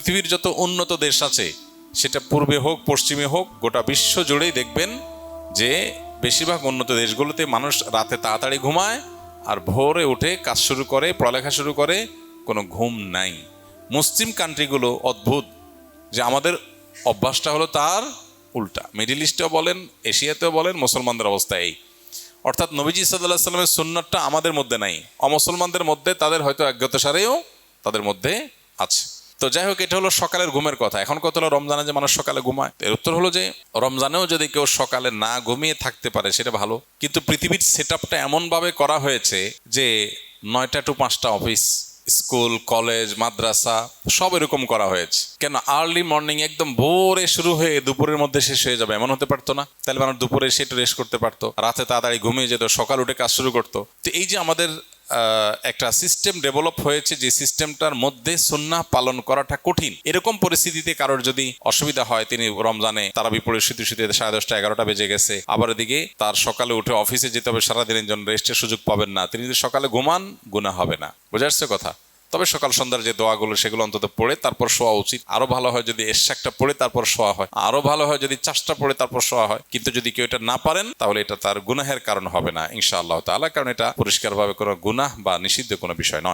পৃথিবীর যত উন্নত দেশ আছে, সেটা পূর্বে হোক পশ্চিমে হোক, গোটা বিশ্ব জুড়েই দেখবেন যে বেশিরভাগ উন্নত দেশগুলোতে মানুষ রাতে তাড়াতাড়ি ঘুমায় আর ভোরে উঠে কাজ শুরু করে, পড়ালেখা শুরু করে, কোনো ঘুম নাই। মুসলিম কান্ট্রিগুলো অদ্ভুত, যে আমাদের অভ্যাসটা হলো তার উল্টা। মিডিল ইস্টেও বলেন, এশিয়াতেও বলেন, মুসলমানদের অবস্থা এই। অর্থাৎ নবীজি সাল্লাল্লাহু আলাইহি সাল্লামের সুন্নাতটা আমাদের মধ্যে নাই, অমুসলমানদের মধ্যে, তাদের হয়তো অজ্ঞাতসারেও তাদের মধ্যে আছে। তো যাই হোক, এটা হলো সকালের ঘুমের কথা। এখন কত হলো রমজানে যে মানুষ সকালে ঘুমায়। এর উত্তর হলো যে রমজানেও যদি কেউ সকালে না ঘুমিয়ে থাকতে পারে সেটা ভালো, কিন্তু পৃথিবীর সেট আপটা এমনভাবে করা হয়েছে যে 9টা to 5টা অফিস, স্কুল, কলেজ, মাদ্রাসা সব এরকম করা হয়েছে। কেন আর্লি মর্নিং একদম ভোরে শুরু হয়ে দুপুরের মধ্যে শেষ হয়ে যাবে, এমন হতে পারতো না? তাহলে মানুষ দুপুরে এসে একটু রেস্ট করতে পারতো, রাতে তাড়াতাড়ি ঘুমিয়ে যেত, সকাল উঠে কাজ শুরু করতো। তো এই যে আমাদের একটা সিস্টেম ডেভেলপ হয়েছে, যে সিস্টেমটার মধ্যে সুন্নাহ পালন করাটা কঠিন, এরকম পরিস্থিতিতে কারোর যদি অসুবিধা হয়, তিনি রমজানে তারাবি পড়ে শুতে 10:30 11টা বেজে গেছে, আবার এদিকে তার সকালে উঠে অফিসে যেতে হবে, সারাদিনের জন্য রেস্টের সুযোগ পাবেন না, তিনি যদি সকালে ঘুমান গুনাহ হবে না। বোঝা যাচ্ছে কথা? তবে সকাল সন্ধ্যার যে দোয়াগুলো সেগুলো অন্তত পড়ে তারপর শোয়া উচিত। আরো ভালো হয় যদি এশাকটা পড়ে তারপর শোয়া হয়, আরো ভালো হয় যদি চাষটা পড়ে তারপর শোয়া হয়। কিন্তু যদি কেউ এটা না পারেন, তাহলে এটা তার গুনাহের কারণ হবে না ইনশাআল্লাহ তাআলা, কারণ এটা পরিষ্কারভাবে কোনো গুনাহ বা নিষিদ্ধ কোনো বিষয় নয়।